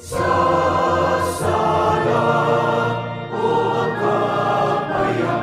Sa sala o ang kapayapaan.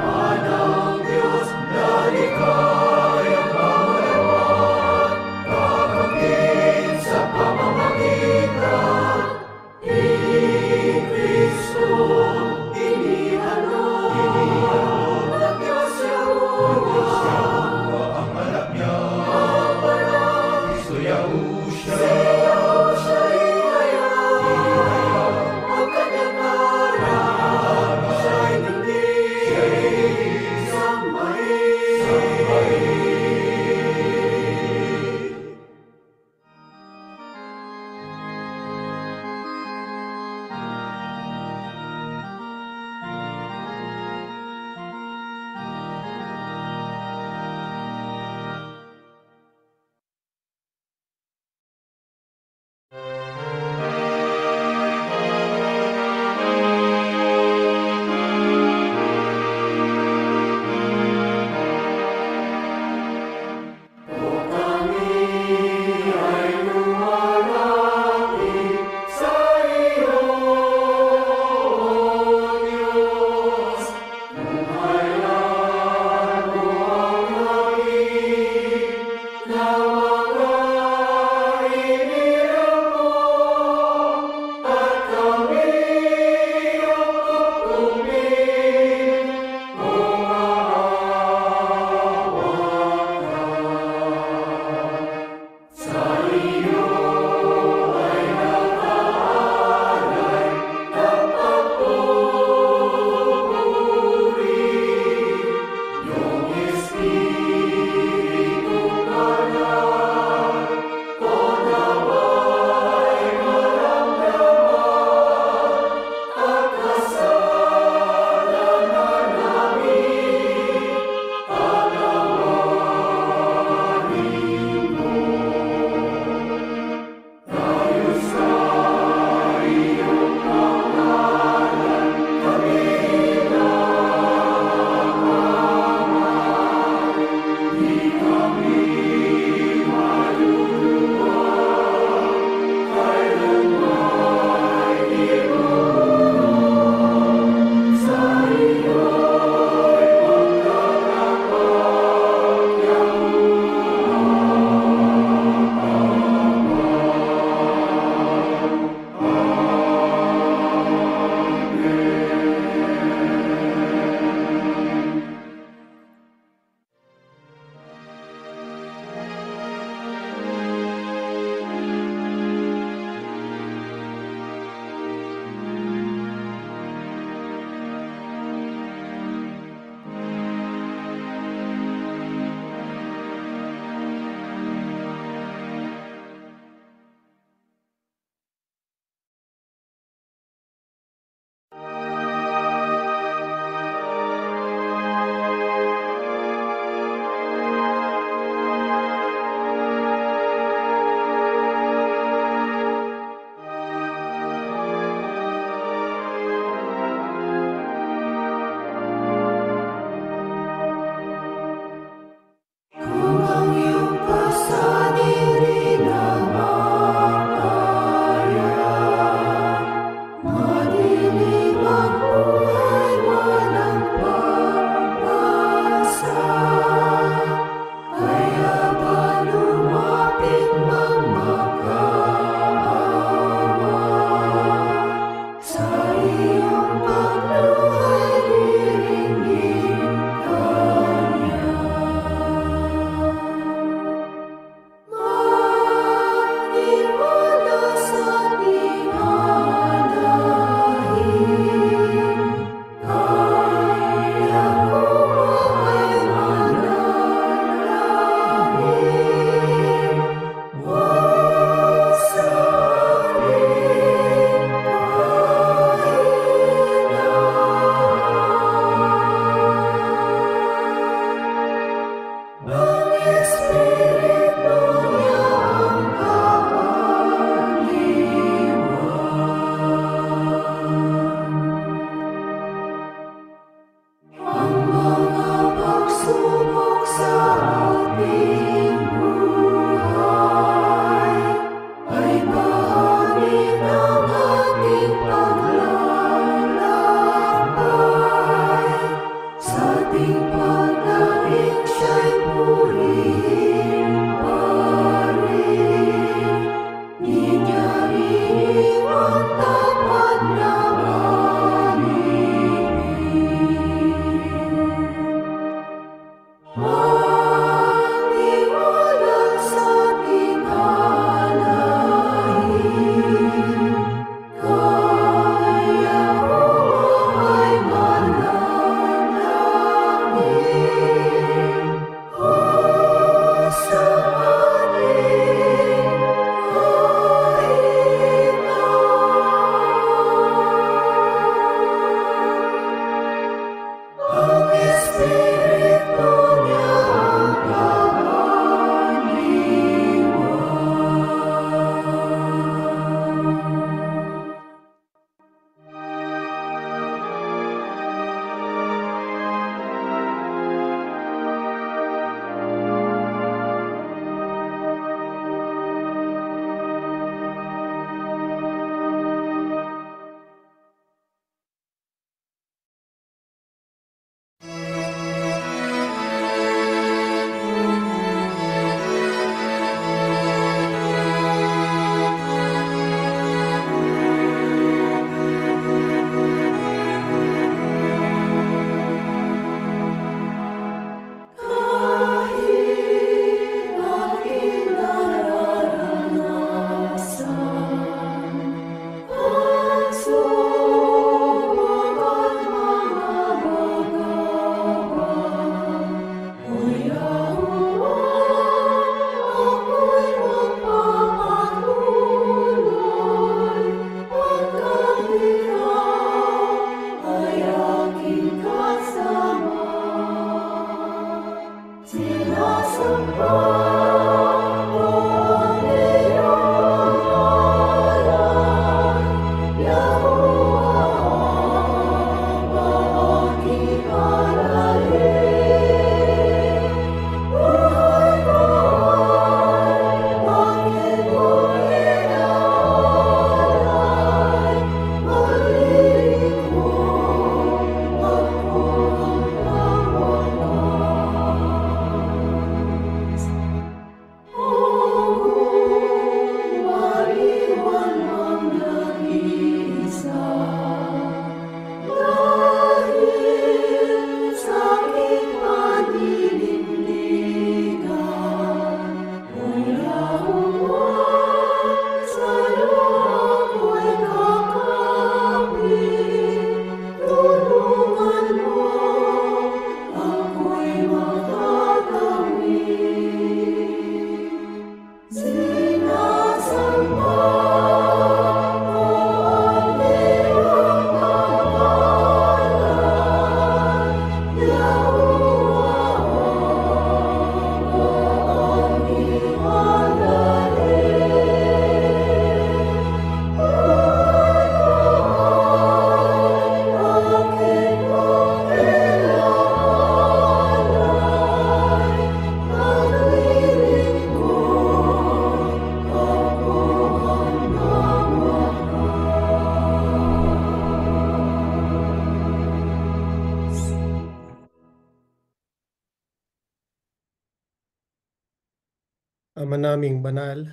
Ama naming banal,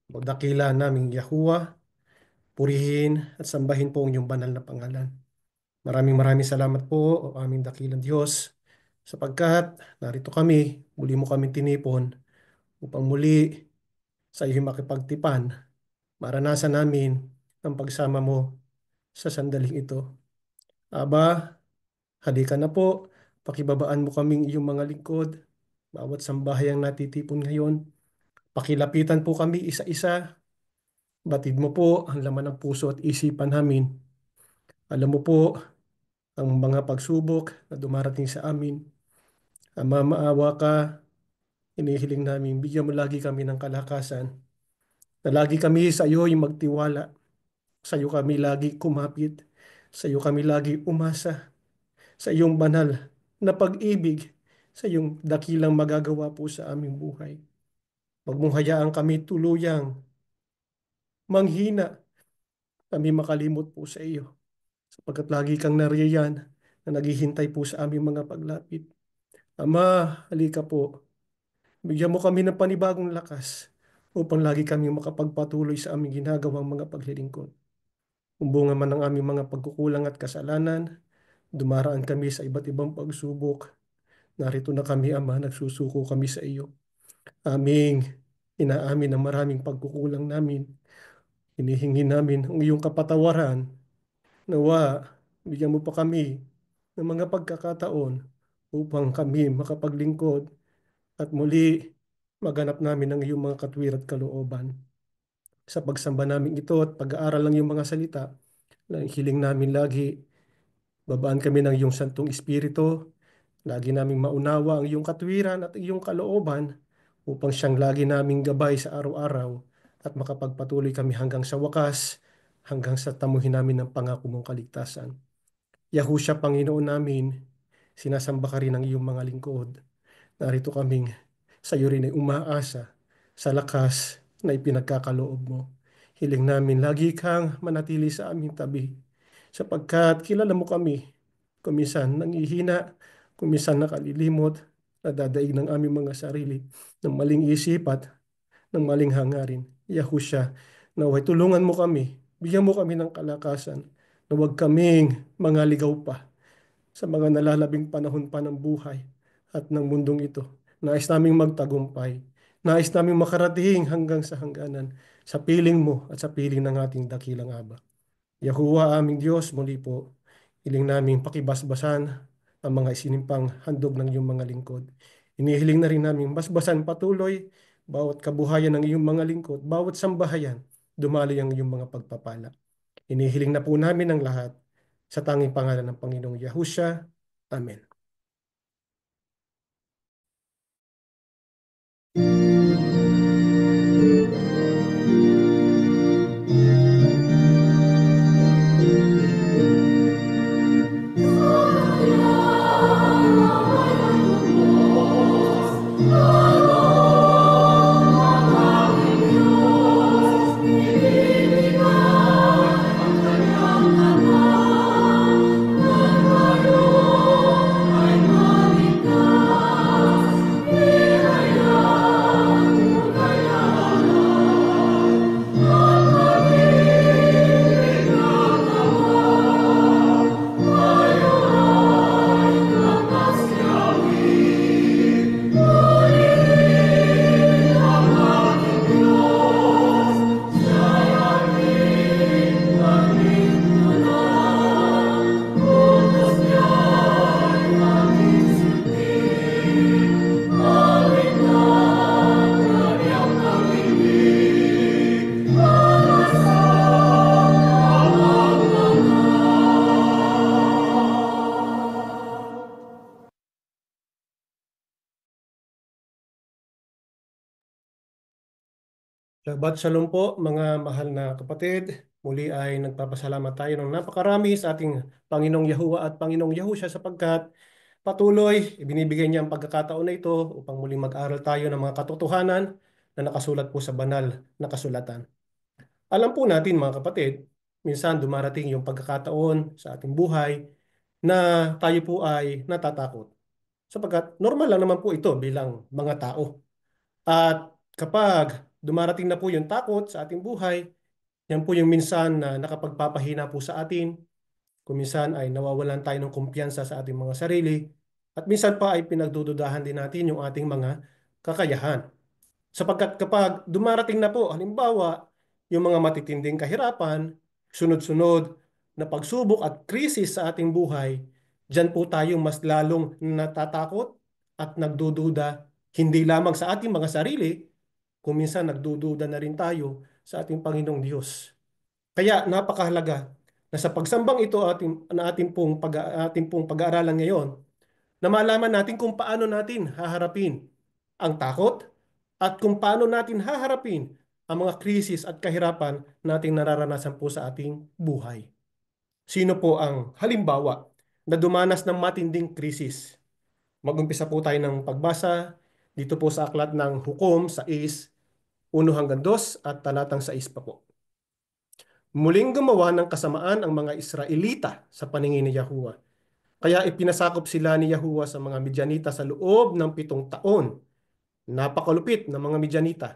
magdakila naming Yahuwah, purihin at sambahin po ang inyong banal na pangalan. Maraming maraming salamat po, o aming dakilang Diyos, sapagkat narito kami, muli mo kaming tinipon upang muli sa iyo makipagtipan. Maranasan namin ang pagsama mo sa sandaling ito. Aba, halika na po, pakibabaan mo kaming iyong mga lingkod, bawat sambahayang natitipon ngayon. Pakilapitan po kami isa-isa. Batid mo po ang laman ng puso at isipan namin. Alam mo po ang mga pagsubok na dumarating sa amin. Ama, maawa ka, inihiling namin, bigyan mo lagi kami ng kalakasan. Na lagi kami sa iyo yung magtiwala. Sa iyo kami lagi kumapit. Sa iyo kami lagi umasa. Sa iyong banal na pag-ibig. Sa iyong dakilang magagawa po sa aming buhay. Huwag mong hayaan kami tuluyang manghina. Kami makalimot po sa iyo. Sapagkat lagi kang nariyan na naghihintay po sa aming mga paglapit. Ama, halika po. Bigyan mo kami ng panibagong lakas upang lagi kami makapagpatuloy sa aming ginagawang mga paglilingkod. Kung bunga man ang aming mga pagkukulang at kasalanan, dumaraan kami sa iba't ibang pagsubok. Narito na kami, Ama, nagsusuko kami sa iyo. Aming inaamin ang maraming pagkukulang namin. Hinihingi namin ang iyong kapatawaran. Nawa, bigyan mo pa kami ng mga pagkakataon upang kami makapaglingkod at muli maganap namin ang iyong mga katwir at kalooban. Sa pagsamba namin ito at pag-aaral ng iyong mga salita, hiling namin lagi, babaan kami ng iyong Santong Espiritu, lagi naming maunawa ang iyong katwiran at iyong kalooban upang siyang lagi naming gabay sa araw-araw at makapagpatuloy kami hanggang sa wakas, hanggang sa tamuhin namin ang pangako mong kaligtasan. Yahusha, Panginoon namin, sinasamba ka rin ng iyong mga lingkod. Narito kaming sa iyo rin ay umaasa sa lakas na ipinagkakaloob mo. Hiling namin lagi kang manatili sa aming tabi sapagkat kilala mo kami. Kuminsan nangihina, kuminsan nakalilimot, nadadaig ng aming mga sarili ng maling isip at ng maling hangarin. Yahusha, naway tulungan mo kami, bigyan mo kami ng kalakasan na huwag kaming mangaligaw pa sa mga nalalabing panahon pa ng buhay at ng mundong ito. Nais naming magtagumpay. Nais naming makarating hanggang sa hangganan sa piling mo at sa piling ng ating dakilang Aba. Yahuwa aming Diyos, muli po, hiling naming pakibasbasan ang mga isinimpang handog ng iyong mga lingkod. Inihiling na rin namin basbasan patuloy bawat kabuhayan ng iyong mga lingkod, bawat sambahayan, dumaloy ang iyong mga pagpapala. Inihiling na po namin ang lahat sa tanging pangalan ng Panginoong Yahusha. Amen. Shabbat Shalom po mga mahal na kapatid. Muli ay nagpapasalamat tayo ng napakarami sa ating Panginoong Yahuwa at Panginoong Yahusha sapagkat patuloy ibinibigay niya ang pagkakataon na ito upang muling mag-aral tayo ng mga katotohanan na nakasulat po sa banal na kasulatan. Alam po natin mga kapatid, minsan dumarating yung pagkakataon sa ating buhay na tayo po ay natatakot. Sapagkat normal lang naman po ito bilang mga tao. At kapag dumarating na po yung takot sa ating buhay, yan po yung minsan na nakapagpapahina po sa atin. Kung minsan ay nawawalan tayo ng kumpiyansa sa ating mga sarili. At minsan pa ay pinagdududahan din natin yung ating mga kakayahan. Sapagkat kapag dumarating na po, halimbawa, yung mga matitinding kahirapan, sunod-sunod na pagsubok at krisis sa ating buhay, diyan po tayo mas lalong natatakot at nagdududa, hindi lamang sa ating mga sarili, kung minsan nagdududa na rin tayo sa ating Panginoong Diyos. Kaya napakahalaga na sa pagsambang ito ating pong pag-aaralan ngayon, na malaman natin kung paano natin haharapin ang takot at kung paano natin haharapin ang mga krisis at kahirapan nating nararanasan po sa ating buhay. Sino po ang halimbawa na dumanas ng matinding krisis? Mag-umpisa po tayo ng pagbasa dito po sa aklat ng Hukom sa 1 hanggang 2 at talatang 6 pa po. Muling gumawa ng kasamaan ang mga Israelita sa paningin ni Yahuwah. Kaya ipinasakop sila ni Yahuwah sa mga Midyanita sa loob ng 7 taon. Napakalupit ng mga Midyanita.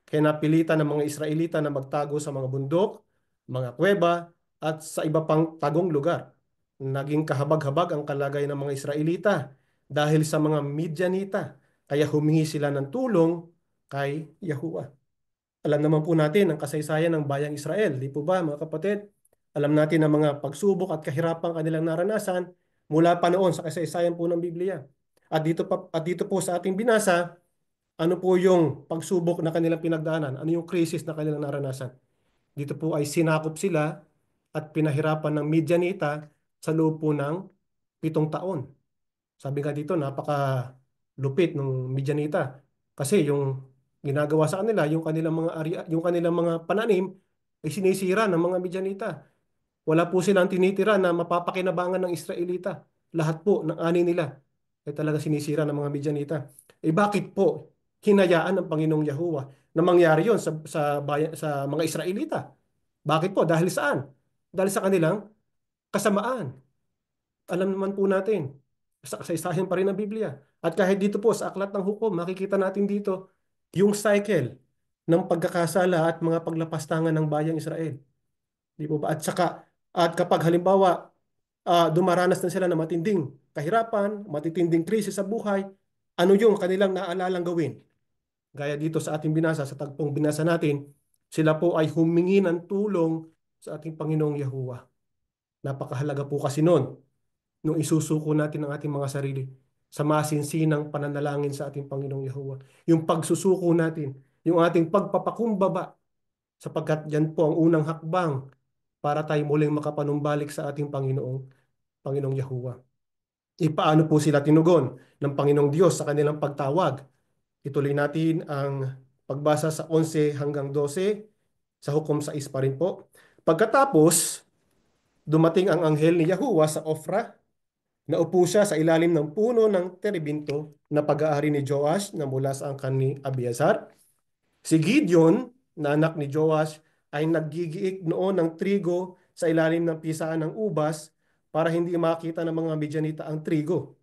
Kaya napilitan ng mga Israelita na magtago sa mga bundok, mga kuweba, at sa iba pang tagong lugar. Naging kahabag-habag ang kalagay ng mga Israelita dahil sa mga Midyanita. Kaya humingi sila ng tulong kay Yahuwah. Alam naman po natin ang kasaysayan ng bayang Israel, di po ba mga kapatid? Alam natin ang mga pagsubok at kahirapang kanilang naranasan mula pa noon sa kasaysayan po ng Biblia. At dito po sa ating binasa, ano po yung pagsubok na kanilang pinagdaanan? Ano yung krisis na kanilang naranasan? Dito po ay sinakop sila at pinahirapan ng Midianita sa loob po ng 7 taon. Sabi nga dito, napaka lupit ng Midianita. Kasi yung ginagawa sa kanila, yung kanilang mga pananim ay sinisira ng mga Midianita. Wala po silang tinitira na mapapakinabangan ng Israelita. Lahat po ng ani nila ay talaga sinisira ng mga Midianita. Eh bakit po hinayaan ng Panginoong Yahuwah na mangyari yon sa mga Israelita? Bakit po? Dahil saan? Dahil sa kanilang kasamaan. Alam naman po natin, sa kasaysayan pa rin ng Biblia. At kahit dito po sa Aklat ng Hukom, makikita natin dito yung cycle ng pagkakasala at mga paglapastangan ng bayang Israel. Di po ba? At kapag halimbawa dumaranas na sila ng matinding kahirapan, matitinding krisis sa buhay, ano yung kanilang naalalang gawin? Gaya dito sa ating binasa, sa tagpong binasa natin, sila po ay humingi ng tulong sa ating Panginoong Yahuwah. Napakahalaga po kasi noon nung isusuko natin ang ating mga sarili sa masinsinang pananalangin sa ating Panginoong Yahuwah. Yung pagsusuko natin, yung ating pagpapakumbaba, sapagkat yan po ang unang hakbang para tayo muling makapanumbalik sa ating Panginoong Yahuwah. Paano po sila tinugon ng Panginoong Diyos sa kanilang pagtawag? Ituloy natin ang pagbasa sa 11 hanggang 12 sa Hukom 6 pa rin po. Pagkatapos, dumating ang anghel ni Yahuwah sa Ofra. Naupo siya sa ilalim ng puno ng terebinto na pag-aari ni Joash na mula sa angkan ni Abiasar. Si Gideon, na anak ni Joash, ay naggigiik noon ng trigo sa ilalim ng pisaan ng ubas para hindi makita ng mga Midianita ang trigo.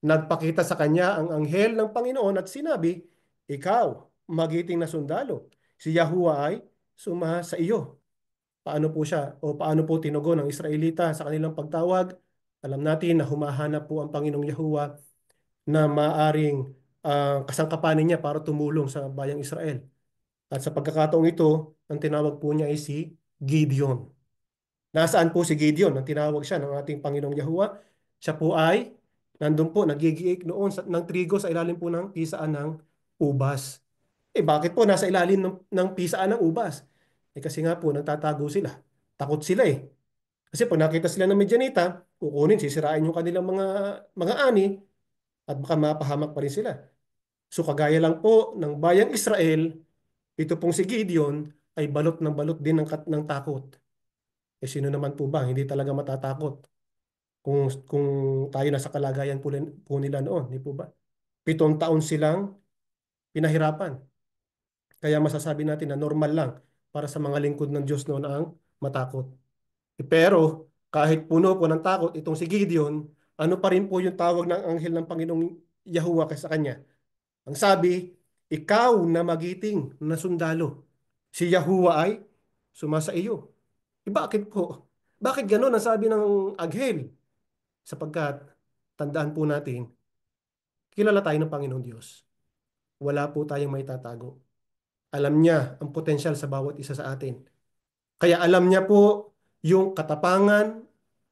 Nagpakita sa kanya ang anghel ng Panginoon at sinabi, "Ikaw, magiting na sundalo, si Yahuwah ay suma sa iyo." Paano po siya o paano po tinugon ng Israelita sa kanilang pagtawag? Alam natin na humahanap po ang Panginoong Yahuwah na maaring kasangkapanin niya para tumulong sa bayang Israel. At sa pagkakataong ito, ang tinawag po niya ay si Gideon. Nasaan po si Gideon? Nang tinawag siya ng ating Panginoong Yahuwah, siya po ay nandun po, nagigiik noon ng trigo sa ilalim po ng pisaan ng ubas. Bakit po nasa ilalim ng pisaan ng ubas? Kasi nga po, nagtatago sila. Takot sila eh. Kasi pag nakita sila ng Midianita, kukunin, sisirain yung kanilang mga ani at baka mapahamak pa rin sila. So kagaya lang po ng bayang Israel, ito pong si Gideon ay balot ng balot din ng takot. Sino naman po ba hindi talaga matatakot kung tayo nasa kalagayan po nila noon, di po ba? 7 taon silang pinahirapan. Kaya masasabi natin na normal lang para sa mga lingkod ng Diyos noon ang matakot. Pero kahit puno po ng takot itong si Gideon, ano pa rin po yung tawag ng anghel ng Panginoong Yahuwah sa kanya? Ang sabi, ikaw na magiting na sundalo, si Yahuwah ay sumasa iyo. Bakit po? Bakit ganun ang sabi ng anghel? Sapagkat, tandaan po natin, kilala tayo ng Panginoong Diyos. Wala po tayong may tatago. Alam niya ang potensyal sa bawat isa sa atin. Kaya alam niya po yung katapangan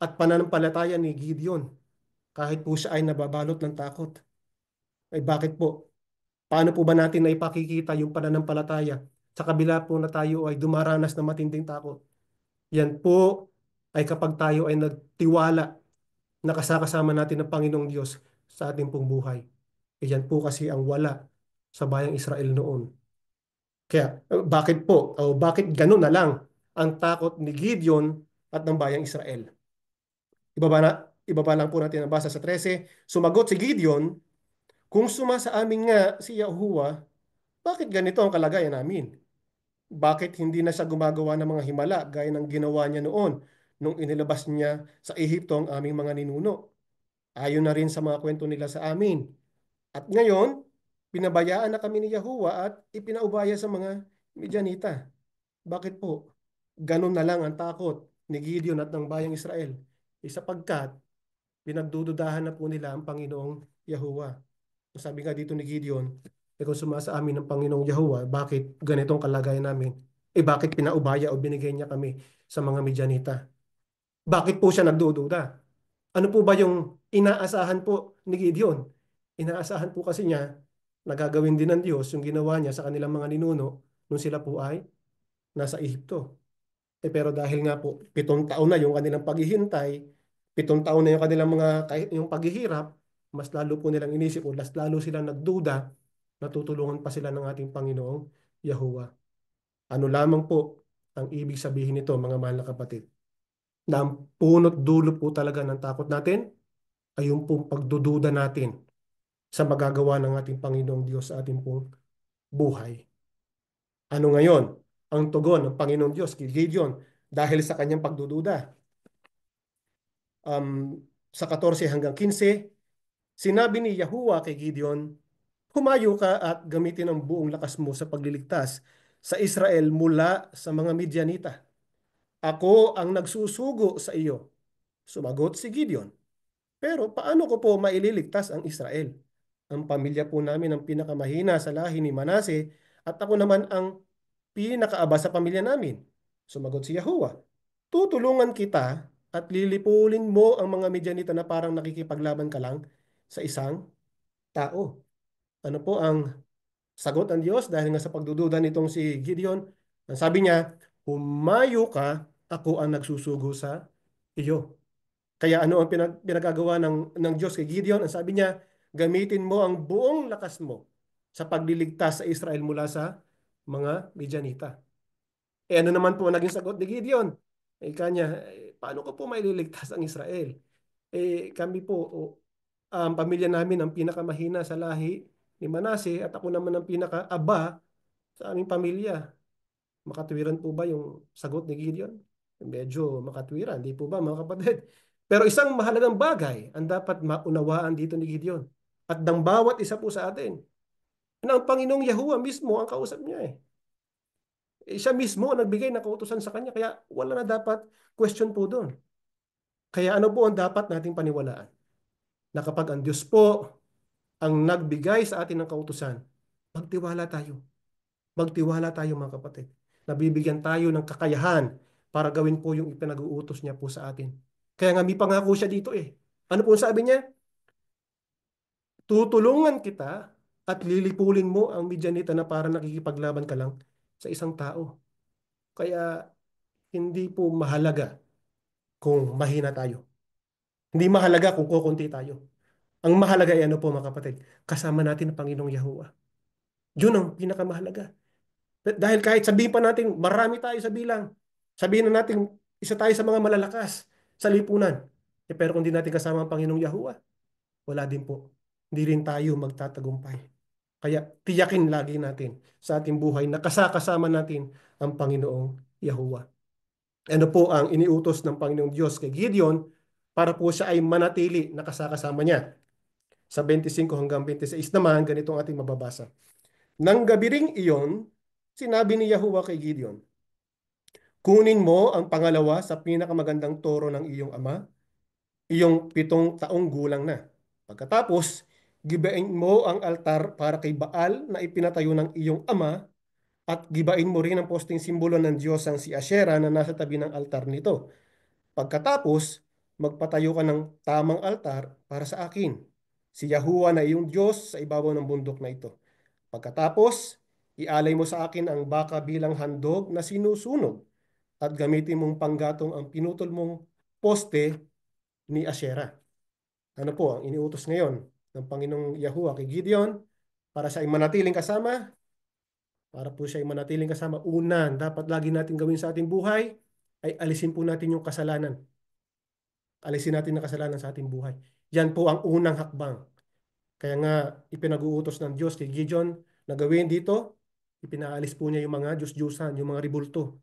at pananampalataya ni Gideon kahit po siya ay nababalot ng takot. Ay bakit po? Paano po ba natin naipakikita yung pananampalataya sa kabila po na tayo ay dumaranas ng matinding takot? Yan po ay kapag tayo ay nagtiwala na kasakasama natin ng Panginoong Diyos sa ating pong buhay. Yan po kasi ang wala sa bayang Israel noon. Kaya bakit po o bakit ganun na lang ang takot ni Gideon at ng bayang Israel? Ibaba na, ibaba lang po natin ang basa sa 13. Sumagot si Gideon, kung sumasa amin nga si Yahuwah, bakit ganito ang kalagayan namin? Bakit hindi na siya gumagawa ng mga himala gaya ng ginawa niya noon nung inilabas niya sa Ehipto ang aming mga ninuno? Ayon na rin sa mga kwento nila sa amin. At ngayon, pinabayaan na kami ni Yahuwah at ipinaubaya sa mga Midianita. Bakit po? Ganun na lang ang takot ni Gideon at ng bayang Israel. Sapagkat pinagdududahan na po nila ang Panginoong Yahuwah. Sabi nga dito ni Gideon, kung sumasa amin ng Panginoong Yahuwah, bakit ganitong kalagayan namin? Bakit pinaubaya o binigay niya kami sa mga Midianita? Bakit po siya nagdududa? Ano po ba yung inaasahan po ni Gideon? Inaasahan po kasi niya na gagawin din ng Diyos yung ginawa niya sa kanilang mga ninuno nung sila po ay nasa Ehipto. Pero dahil nga po 7 taon na yung kanilang paghihintay, 7 taon na yung kanilang yung paghihirap, mas lalo po nilang inisip o mas lalo silang nagduda na tutulungan pa sila ng ating Panginoong Yahuwah. Ano lamang po ang ibig sabihin nito, mga mahal na kapatid? Na ang punot dulo po talaga ng takot natin ay yung pong pagdududa natin sa magagawa ng ating Panginoong Diyos sa ating pong buhay. Ano ngayon ang tugon ng Panginoong Diyos kay Gideon dahil sa kanyang pagdududa? Sa 14 hanggang 15, sinabi ni Yahuwah kay Gideon, humayo ka at gamitin ang buong lakas mo sa pagliligtas sa Israel mula sa mga Midianita. Ako ang nagsusugo sa iyo. Sumagot si Gideon, pero paano ko po maililigtas ang Israel? Ang pamilya po namin ang pinakamahina sa lahi ni Manase at ako naman ang pinakaaba sa pamilya namin. Sumagot si Yahuwah, tutulungan kita at lilipulin mo ang mga Midianita na parang nakikipaglaban ka lang sa isang tao. Ano po ang sagot ng Diyos dahil nga sa pagdududa nitong si Gideon? Ang sabi niya, humayo ka, ako ang nagsusugo sa iyo. Kaya ano ang pinagagawa ng Diyos kay Gideon? Ang sabi niya, gamitin mo ang buong lakas mo sa pagliligtas sa Israel mula sa mga Midianita. Ano naman po ang naging sagot ni Gideon? Kanya, paano ko po maililigtas ang Israel? Kami po, ang pamilya namin ang pinakamahina sa lahi ni Manase at ako naman ang pinakaaba sa aming pamilya. Makatwiran po ba yung sagot ni Gideon? Medyo makatwiran, di po ba mga kapatid? Pero isang mahalagang bagay ang dapat maunawaan dito ni Gideon at ng bawat isa po sa atin na ang Panginoong Yahuwah mismo ang kausap niya eh. Siya mismo ang nagbigay ng kautusan sa kanya kaya wala na dapat question po doon. Kaya ano po ang dapat nating paniwalaan? Na kapag ang Diyos po ang nagbigay sa atin ng kautusan, magtiwala tayo. Magtiwala tayo mga kapatid. Nabibigyan tayo ng kakayahan para gawin po yung ipinag-uutos niya po sa atin. Kaya nga may pangako siya dito eh. Ano po sabi niya? Tutulungan kita at lilipulin mo ang Midianita na para nakikipaglaban ka lang sa isang tao. Kaya hindi po mahalaga kung mahina tayo. Hindi mahalaga kung kukunti tayo. Ang mahalaga ay ano po mga kapatid? Kasama natin ang Panginoong Yahuwah. Yun ang pinakamahalaga. Dahil kahit sabihin pa natin marami tayo sa bilang, sabihin na natin isa tayo sa mga malalakas sa lipunan. Pero kung di natin kasama ang Panginoong Yahuwah, wala din po. Hindi rin tayo magtatagumpay. Kaya tiyakin lagi natin sa ating buhay na kasama natin ang Panginoong Yahuwah. Ano po ang iniutos ng Panginoong Diyos kay Gideon para po siya ay manatili na kasama niya. Sa 25 hanggang 26 naman, ganito ang ating mababasa. Nang gabi ring iyon, sinabi ni Yahuwah kay Gideon, kunin mo ang pangalawa sa pinakamagandang toro ng iyong ama, iyong 7 taong gulang na. Pagkatapos, gibain mo ang altar para kay Baal na ipinatayo ng iyong ama at gibain mo rin ang posting simbolo ng Diyos ang si Asherah na nasa tabi ng altar nito. Pagkatapos, magpatayo ka ng tamang altar para sa akin, si Yahuwah na iyong Diyos sa ibabaw ng bundok na ito. Pagkatapos, ialay mo sa akin ang baka bilang handog na sinusunog at gamitin mong panggatong ang pinutol mong poste ni Asherah. Ano po ang iniutos ngayon ng Panginoong Yahuwah kay Gideon para siya ay manatiling kasama? Para po siya ay manatiling kasama, una, dapat lagi natin gawin sa ating buhay ay alisin po natin yung kasalanan. Alisin natin ang kasalanan sa ating buhay. Yan po ang unang hakbang. Kaya nga, ipinag-uutos ng Diyos kay Gideon na gawin dito, ipinaalis po niya yung mga Diyos-Diyusan, yung mga ribulto.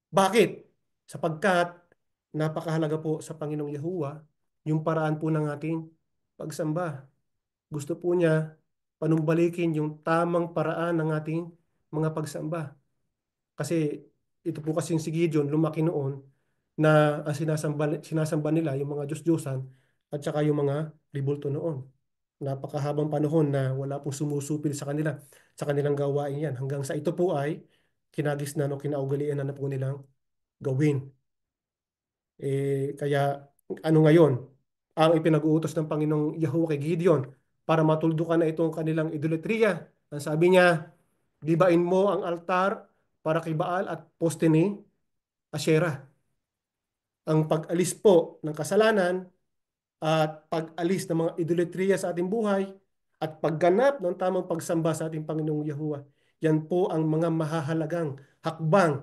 Bakit? Sapagkat napakahalaga po sa Panginoong Yahuwah yung paraan po ng ating pagsamba. Gusto po niya panumbalikin yung tamang paraan ng ating mga pagsamba. Kasi ito po kasing si Gideon lumaki noon na ang sinasamba nila yung mga Diyos-Diyosan at saka yung mga ribulto noon. Napakahabang panahon na wala pong sumusupil sa kanilang gawain yan. Hanggang sa ito po ay kinagisnan o kinaugalian na po nilang gawin. Kaya ano ngayon? Ang ipinag-uutos ng Panginoong Yahuwah kay Gideon para matuldukan na itong kanilang idolatria. Ang sabi niya, gibain mo ang altar para kay Baal at poste ni Asherah. Ang pag-alis po ng kasalanan at pag-alis ng mga idolatria sa ating buhay at pagganap ng tamang pagsamba sa ating Panginoong Yahuwah. Yan po ang mga mahahalagang hakbang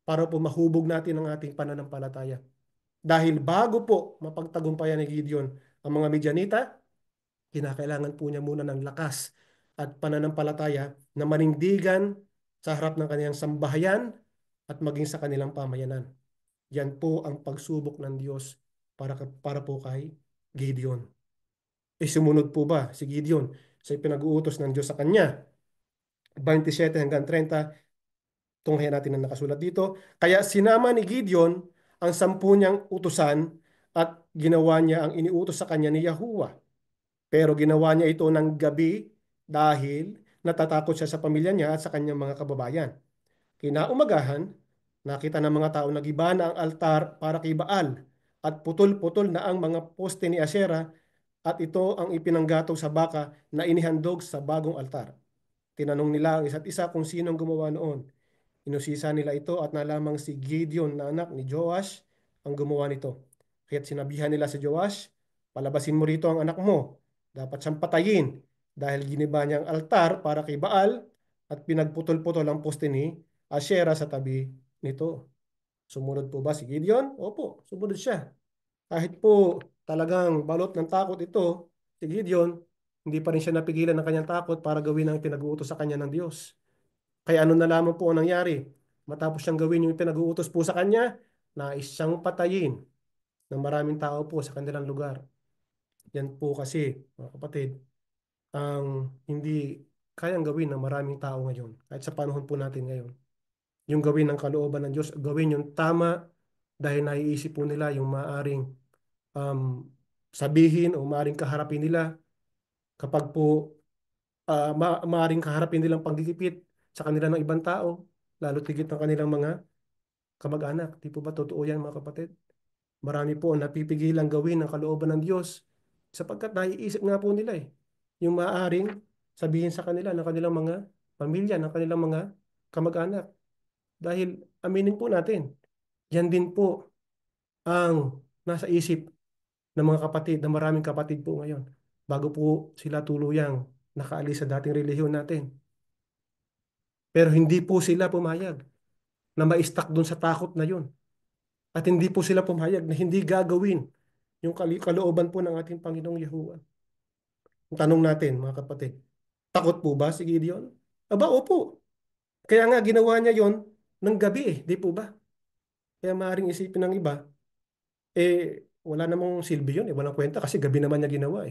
para po mahubog natin ang ating pananampalataya. Dahil bago po mapagtagumpayan ni Gideon ang mga Midianita, kinakailangan po niya muna ng lakas at pananampalataya na manindigan sa harap ng kanilang sambahayan at maging sa kanilang pamayanan. Yan po ang pagsubok ng Diyos para po kay Gideon. Sumunod po ba si Gideon sa ipinag-uutos ng Diyos sa kanya? 27 hanggang 30, tunghayan natin ang nakasulat dito. Kaya sinama ni Gideon ang 10 niyang utusan at ginawa niya ang iniutos sa kanya ni Yahuwah. Pero ginawa niya ito ng gabi dahil natatakot siya sa pamilya niya at sa kanyang mga kababayan. Kinaumagahan, nakita ng mga tao nagiba na ang altar para kay Baal at putol-putol na ang mga poste ni Asherah at ito ang ipinanggatong sa baka na inihandog sa bagong altar. Tinanong nila ang isa't isa kung sinong gumawa noon. Inusisa nila ito at nalamang si Gideon na anak ni Joash ang gumawa nito. Kaya't sinabihan nila si Joash, palabasin mo rito ang anak mo. Dapat siyang patayin dahil giniba niya ang altar para kay Baal at pinagputol-putol ang poste ni Asherah sa tabi nito. Sumunod po ba si Gideon? Opo, sumunod siya. Kahit po talagang balot ng takot ito, si Gideon, hindi pa rin siya napigilan ng kanyang takot para gawin ang pinag-uutos sa kanya ng Diyos. Kaya ano na lamang po ang nangyari? Matapos siyang gawin yung pinag-uutos po sa kanya, nais siyang patayin ng maraming tao po sa kanilang lugar. Yan po kasi, mga kapatid, ang hindi kayang gawin ng maraming tao ngayon, kahit sa panahon po natin ngayon. Yung gawin ng kalooban ng Diyos, gawin yung tama dahil naiisip po nila yung maaring sabihin o maaring kaharapin nila kapag po maaring kaharapin nilang panggigipit sa kanilang ng ibang tao, lalo tigit ng kanilang mga kamag-anak. Di po ba totoo yan, mga kapatid? Marami po ang napipigilang gawin ng kalooban ng Diyos sapagkat naiisip nga po nila yung maaring sabihin sa kanila ng kanilang mga pamilya, ng kanilang mga kamag-anak. Dahil aminin po natin, yan din po ang nasa isip ng mga kapatid, ng maraming kapatid po ngayon, bago po sila tuluyang nakaalis sa dating relihiyon natin. Pero hindi po sila pumayag na ma-stuck dun sa takot na yun. At hindi po sila pumayag na hindi gagawin yung kalooban po ng ating Panginoong Yahuwah. Tanong natin, mga kapatid, takot po ba si Gideon? Aba, opo. Kaya nga ginawa niya yon ng gabi di po ba? Kaya maaaring isipin ng iba, wala namang silbi yun, walang kwenta kasi gabi naman niya ginawa.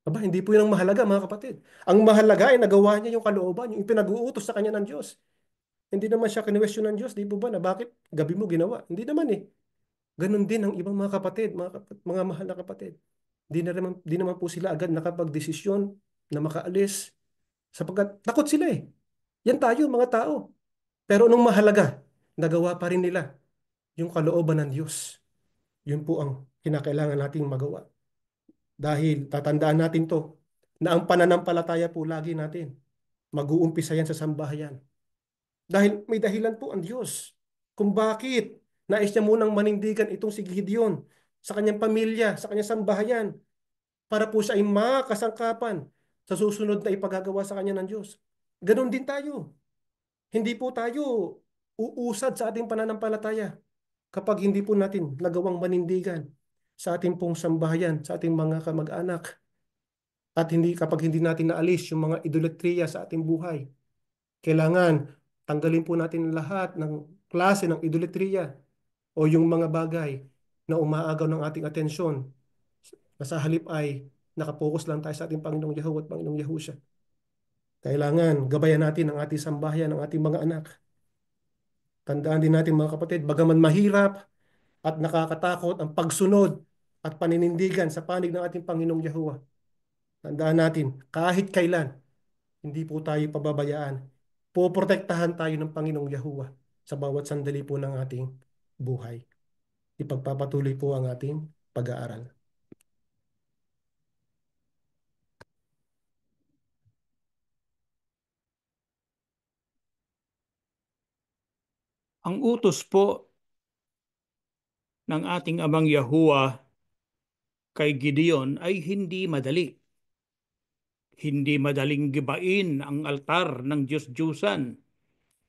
Aba, hindi po yun ang mahalaga, mga kapatid. Ang mahalaga ay nagawa niya yung kalooban, yung pinag-uutos sa kanya ng Diyos. Hindi naman siya kinwestiyon ng Diyos, di po ba, na bakit gabi mo ginawa? Hindi naman eh. Ganon din ang ibang mga kapatid, mga mahal na kapatid. Di naman po sila agad nakapag-desisyon na makaalis sapagkat takot sila eh. Yan tayo, mga tao. Pero nung mahalaga, nagawa pa rin nila yung kalooban ng Diyos. Yun po ang kinakailangan nating magawa. Dahil tatandaan natin to, na ang pananampalataya po lagi natin, mag-uumpisa yan sa sambahayan. Dahil may dahilan po ang Diyos kung bakit nais niya munang manindigan itong si Gideon sa kanyang pamilya, sa kanyang sambahayan, para po siya ay makasangkapan sa susunod na ipagagawa sa kanya ng Diyos. Ganon din tayo. Hindi po tayo uusad sa ating pananampalataya kapag hindi po natin nagawang manindigan sa ating pong sambahayan, sa ating mga kamag-anak, at hindi kapag hindi natin naalis yung mga idolatriya sa ating buhay. Kailangan tanggalin po natin lahat ng klase ng idolatriya o yung mga bagay na umaagaw ng ating atensyon na sa halip ay nakapokus lang tayo sa ating Panginoong Yahweh at Panginoong Yahusha. Kailangan gabayan natin ang ating sambahayan, ang ating mga anak. Tandaan din natin mga kapatid, bagaman mahirap at nakakatakot ang pagsunod at paninindigan sa panig ng ating Panginoong Yahuwah. Tandaan natin, kahit kailan, hindi po tayo pababayaan. Poprotektahan tayo ng Panginoong Yahuwah sa bawat sandali po ng ating buhay. Ipagpapatuloy po ang ating pag-aaral. Ang utos po ng ating Amang Yahuwah kay Gideon ay hindi madali. Hindi madaling gibain ang altar ng Diyos-Diyusan.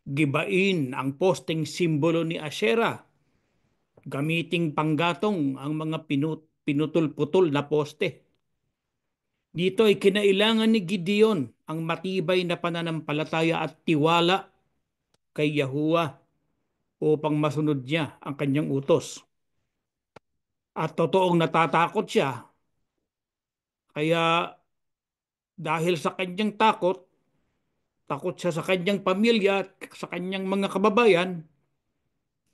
Gibain ang posting simbolo ni Asherah. Gamiting panggatong ang mga pinutol-putol na poste. Dito ay kinailangan ni Gideon ang matibay na pananampalataya at tiwala kay Yahuwah upang masunod niya ang kanyang utos. At totoong natatakot siya, kaya dahil sa kanyang takot siya sa kanyang pamilya at sa kanyang mga kababayan,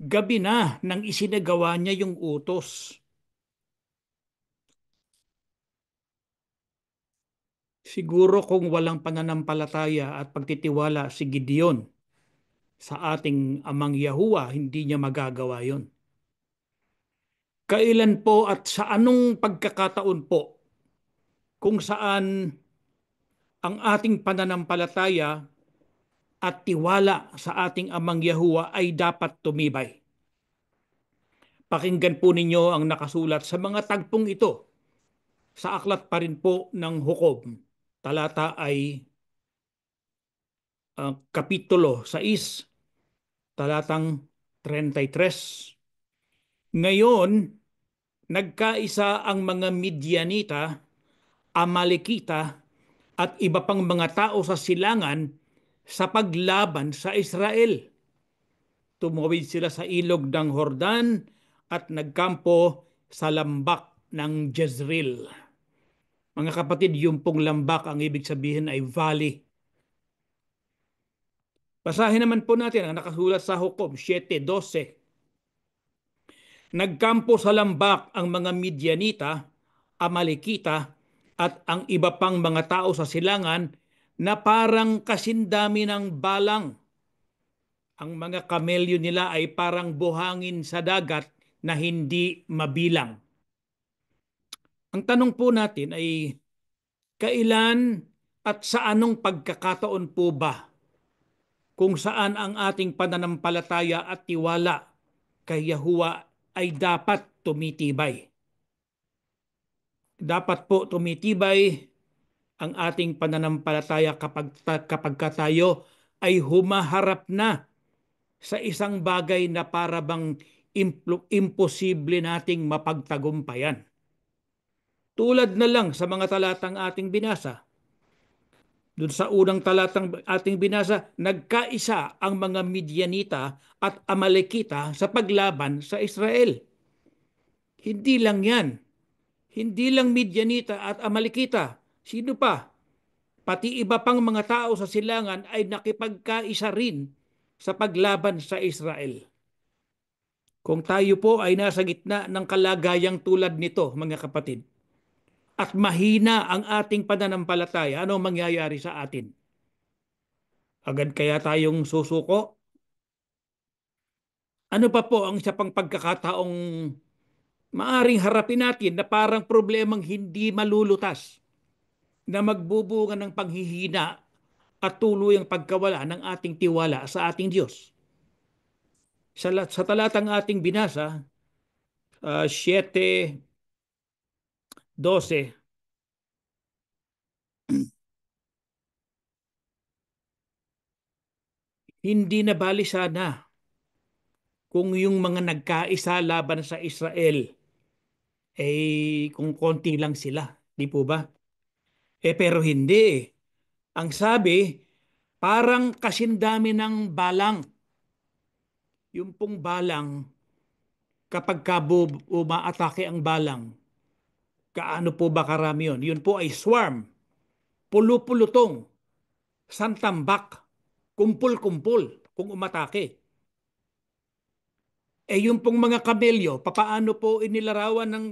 gabi na nang isinagawa niya yung utos. Siguro kung walang pananampalataya at pagtitiwala si Gideon sa ating Amang Yahuwah, hindi niya magagawa yon. Kailan po at sa anong pagkakataon po kung saan ang ating pananampalataya at tiwala sa ating Amang Yahuwah ay dapat tumibay? Pakinggan po ninyo ang nakasulat sa mga tagpong ito sa aklat pa rin po ng Hukom. Talata ay Kapitulo 6, talatang 33. Ngayon, nagkaisa ang mga Midianita, Amalekita, at iba pang mga tao sa silangan sa paglaban sa Israel. Tumawid sila sa ilog ng Hordan at nagkampo sa lambak ng Jezreel. Mga kapatid, yung pong lambak, ang ibig sabihin ay valley. Basahin naman po natin ang nakasulat sa Hukom 7:12. Nagkampo sa lambak ang mga Midianita, Amalekita, at ang iba pang mga tao sa silangan na parang kasindami ng balang. Ang mga kamelyo nila ay parang buhangin sa dagat na hindi mabilang. Ang tanong po natin ay kailan at sa anong pagkakataon po ba kung saan ang ating pananampalataya at tiwala kay Yahuwah ay dapat tumitibay? Dapat po tumitibay ang ating pananampalataya kapag tayo ay humaharap na sa isang bagay na para bang imposible nating mapagtagumpayan. Tulad na lang sa mga talatang ating binasa. Doon sa unang talatang ating binasa, nagkaisa ang mga Midianita at Amalekita sa paglaban sa Israel. Hindi lang yan. Hindi lang Midianita at Amalekita. Sino pa? Pati iba pang mga tao sa silangan ay nakipagkaisa rin sa paglaban sa Israel. Kung tayo po ay nasa gitna ng kalagayang tulad nito, mga kapatid, at mahina ang ating pananampalataya, ano ang mangyayari sa atin? Agad kaya tayong susuko? Ano pa po ang isa pang pagkakataong maaring harapin natin na parang problemang hindi malulutas na magbubunga ng panghihina at tuluyang pagkawala ng ating tiwala sa ating Diyos? Sa talatang ating binasa, 7:12, hindi na bali sana kung yung mga nagkaisa laban sa Israel, kung konti lang sila. Di po ba? Pero hindi. Ang sabi, parang kasindami ng balang. Yung pong balang, kapag umaatake ang balang, kaano po ba karami yun? Yun po ay swarm, pulupulutong, santambak, kumpul-kumpul kung umatake. Yung pong mga kamelyo, papaano po inilarawan ng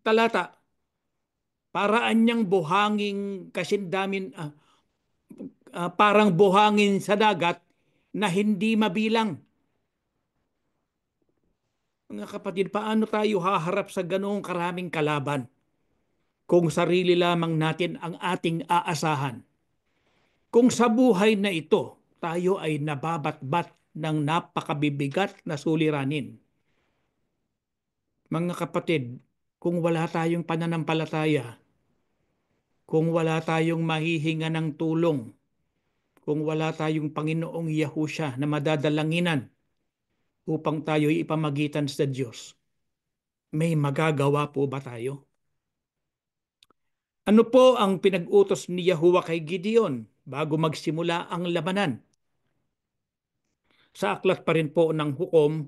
talata? Paraan niyang buhangin kasindamin, parang buhangin sa dagat na hindi mabilang. Mga kapatid, paano tayo haharap sa ganoong karaming kalaban kung sarili lamang natin ang ating aasahan? Kung sa buhay na ito, tayo ay nababatbat ng napakabibigat na suliranin. Mga kapatid, kung wala tayong pananampalataya, kung wala tayong mahihinga ng tulong, kung wala tayong Panginoong Yahusya na madadalanginan upang tayo'y ipamagitan sa Diyos, may magagawa po ba tayo? Ano po ang pinag-utos ni Yahuwah kay Gideon bago magsimula ang labanan? Sa aklat pa rin po ng Hukom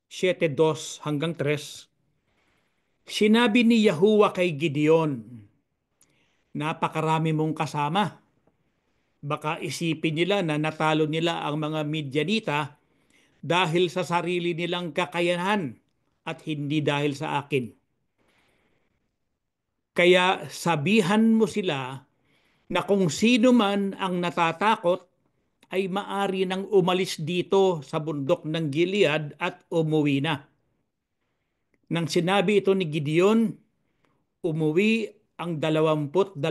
7:2-3, sinabi ni Yahuwah kay Gideon, napakarami mong kasama. Baka isipin nila na natalo nila ang mga Midianita dahil sa sarili nilang kakayahan at hindi dahil sa akin. Kaya sabihan mo sila na kung sino man ang natatakot ay maari nang umalis dito sa bundok ng Gilead at umuwi na. Nang sinabi ito ni Gideon, umuwi ang 22,000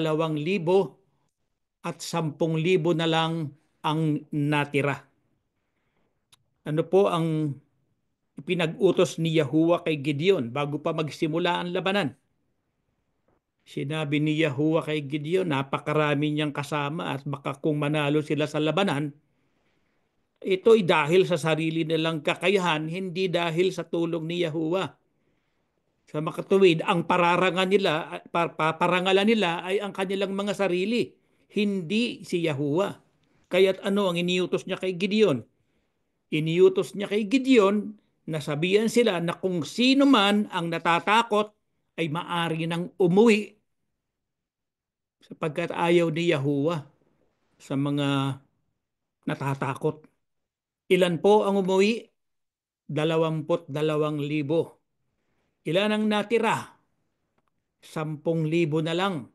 at 10,000 na lang ang natira. Ano po ang pinag-utos ni Yahuwah kay Gideon bago pa magsimula ang labanan? Sinabi ni Yahuwah kay Gideon, napakarami niyang kasama at baka kung manalo sila sa labanan, ito'y dahil sa sarili nilang kakayahan, hindi dahil sa tulong ni Yahuwah. Sa makatuwid, ang parangalan nila ay ang kanilang mga sarili, hindi si Yahuwah. Kaya't ano ang iniutos niya kay Gideon? Iniutos niya kay Gideon na sabihan sila na kung sino man ang natatakot ay maari nang umuwi sapagkat ayaw ni Yahuwah sa mga natatakot. Ilan po ang umuwi? 22,000. Ilan ang natira? 10,000 na lang.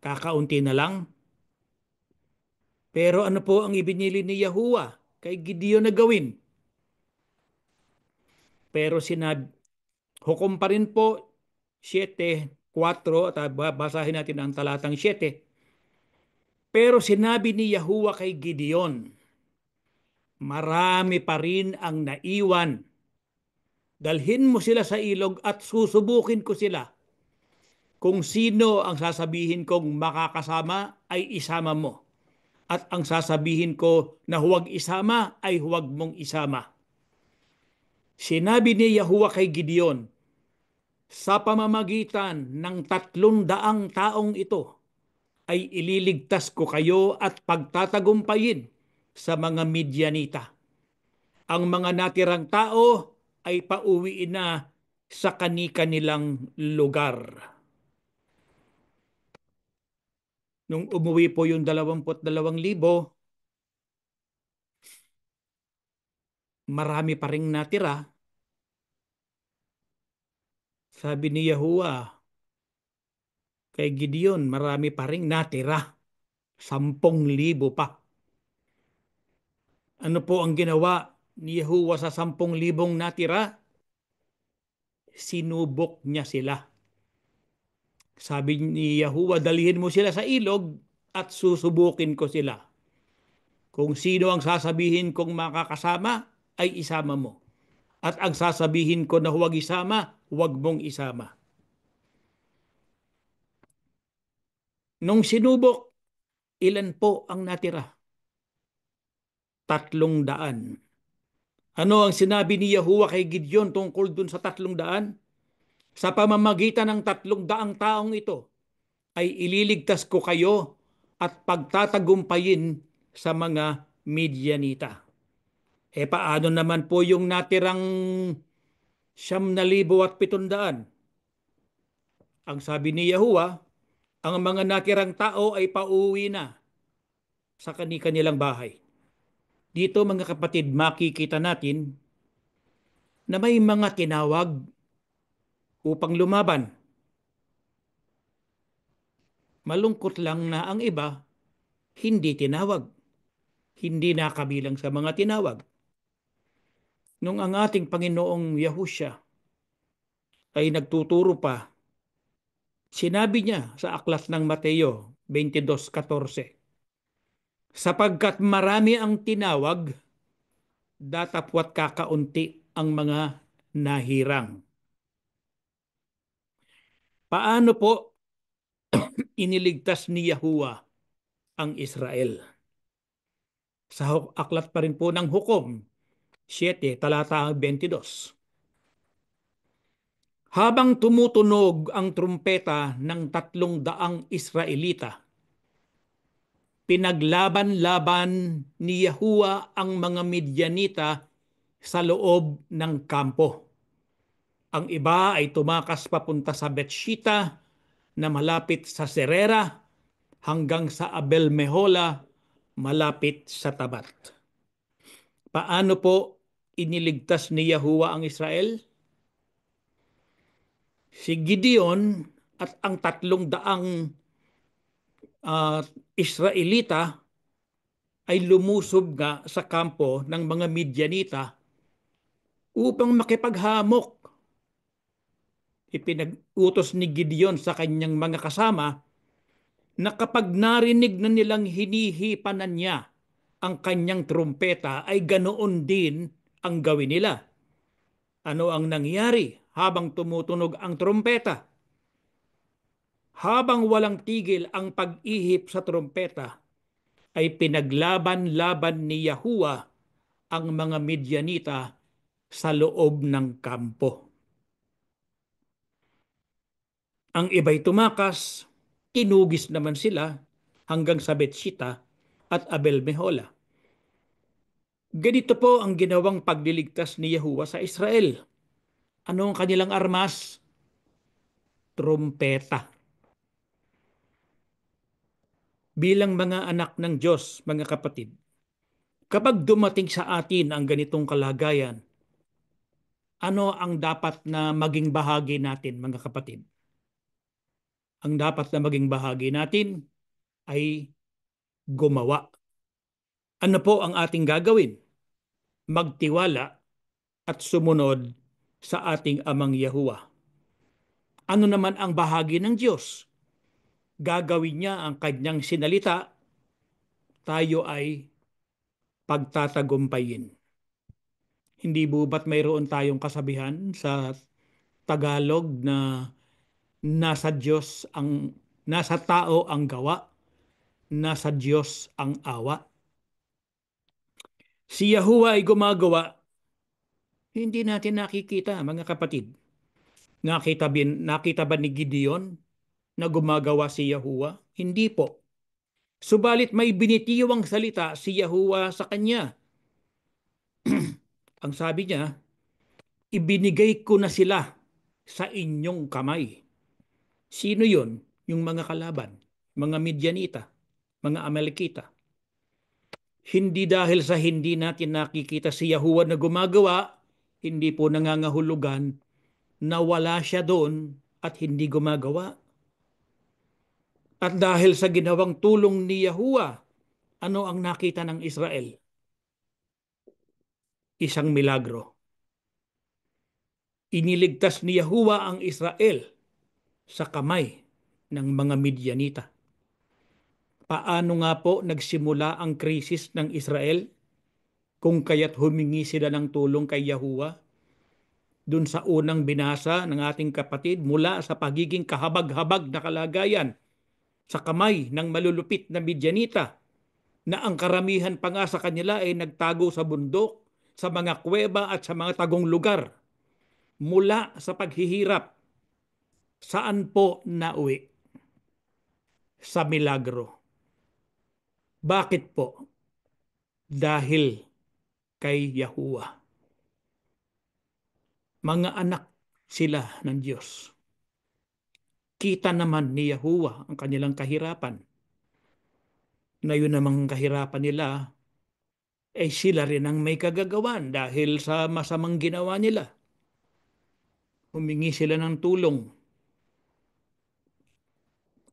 Kakaunti na lang. Pero ano po ang ibinili ni Yahuwah kay Gideon na gawin? Pero sinabi, hukom pa rin po 7:4 at basahin natin ang talatang 7. Pero sinabi ni Yahuwah kay Gideon, marami pa rin ang naiwan. Dalhin mo sila sa ilog at susubukin ko sila. Kung sino ang sasabihin kong makakasama ay isama mo. At ang sasabihin ko na huwag isama ay huwag mong isama. Sinabi ni Yahuwah kay Gideon, sa pamamagitan ng 300 taong ito ay ililigtas ko kayo at pagtatagumpayin sa mga Midianita. Ang mga natirang tao ay pauwiin na sa kani-kanilang lugar. Nung umuwi po yung 22,000, marami pa ring natira. Sabi ni Yahuwah kay Gideon, marami pa ring natira. 10,000 pa. Ano po ang ginawa ni Yahuwah sa 10,000 natira? Sinubok niya sila. Sabi ni Yahuwah, dalhin mo sila sa ilog at susubukin ko sila. Kung sino ang sasabihin kong makakasama, ay isama mo. At ang sasabihin ko na huwag isama, huwag mong isama. Nung sinubok, ilan po ang natira? 300. Ano ang sinabi ni Yahuwah kay Gideon tungkol dun sa 300? Sa pamamagitan ng 300 taong ito, ay ililigtas ko kayo at pagtatagumpayin sa mga Midianita. Paano naman po yung natirang 9,700? Ang sabi ni Yahuwah, ang mga natirang tao ay pauwi na sa kanilang bahay. Dito mga kapatid, makikita natin na may mga tinawag upang lumaban. Malungkot lang na ang iba hindi tinawag, hindi nakabilang sa mga tinawag. Nung ang ating Panginoong Yahusya ay nagtuturo pa, sinabi niya sa aklat ng Mateo 22:14, sapagkat marami ang tinawag, datapwat kakaunti ang mga nahirang. Paano po iniligtas ni Yahuwah ang Israel? Sa aklat pa rin po ng Hukom 7, talata 22. Habang tumutunog ang trumpeta ng 300 Israelita, pinaglaban-laban ni Yahuwah ang mga Midianita sa loob ng kampo. Ang iba ay tumakas papunta sa Betshita na malapit sa Serera hanggang sa Abel Mehola malapit sa Tabat. Paano po iniligtas ni Yahuwah ang Israel? Si Gideon at ang 300 Israelita ay lumusob nga sa kampo ng mga Midianita upang makipaghamok. Ipinag-utos ni Gideon sa kanyang mga kasama na kapag narinig na nilang hinihipanan niya ang kanyang trumpeta ay ganoon din ang gawin nila. Ano ang nangyari habang tumutunog ang trumpeta? Habang walang tigil ang pag-ihip sa trumpeta, ay pinaglaban-laban ni Yahuwah ang mga Midianita sa loob ng kampo. Ang iba'y tumakas, tinugis naman sila hanggang sa Betshita at Abel Mehola. Ganito po ang ginawang pagliligtas ni Yahuwah sa Israel. Ano ang kanilang armas? Trumpeta. Bilang mga anak ng Diyos, mga kapatid, kapag dumating sa atin ang ganitong kalagayan, ano ang dapat na maging bahagi natin, mga kapatid? Ang dapat na maging bahagi natin ay gumawa. Ano po ang ating gagawin? Magtiwala at sumunod sa ating Amang Yahuwah. Ano naman ang bahagi ng Diyos? Gagawin niya ang kanyang sinalita, tayo ay pagtatagumpayin. Hindi bubat mayroon tayong kasabihan sa Tagalog na nasa Diyos ang nasa tao ang gawa, nasa Diyos ang awa. Si Yahuwah ay gumagawa, hindi natin nakikita, mga kapatid. Nakita ba ni Gideon na gumagawa si Yahuwah? Hindi po. Subalit may binitiwang salita si Yahuwah sa kanya. Ang sabi niya, ibinigay ko na sila sa inyong kamay. Sino yun? Yung mga kalaban. mga Midyanita, mga Amalekita. Hindi dahil sa hindi natin nakikita si Yahuwah na gumagawa, hindi po nangangahulugan na wala siya doon at hindi gumagawa. At dahil sa ginawang tulong ni Yahuwah, ano ang nakita ng Israel? Isang milagro. Iniligtas ni Yahuwah ang Israel sa kamay ng mga Midyanita. Paano nga po nagsimula ang krisis ng Israel kung kaya't humingi sila ng tulong kay Yahuwah? Dun sa unang binasa ng ating kapatid mula sa pagiging kahabag-habag na kalagayan sa kamay ng malulupit na Midyanita na ang karamihan pa nga sa kanila ay nagtago sa bundok, sa mga kuweba at sa mga tagong lugar. Mula sa paghihirap, saan po nauwi? Sa milagro. Bakit po? Dahil kay Yahuwah. Mga anak sila ng Diyos. Kita naman ni Yahuwah ang kanilang kahirapan. Na yun namang kahirapan nila ay sila rin ang may kagagawan dahil sa masamang ginawa nila. Humingi sila ng tulong.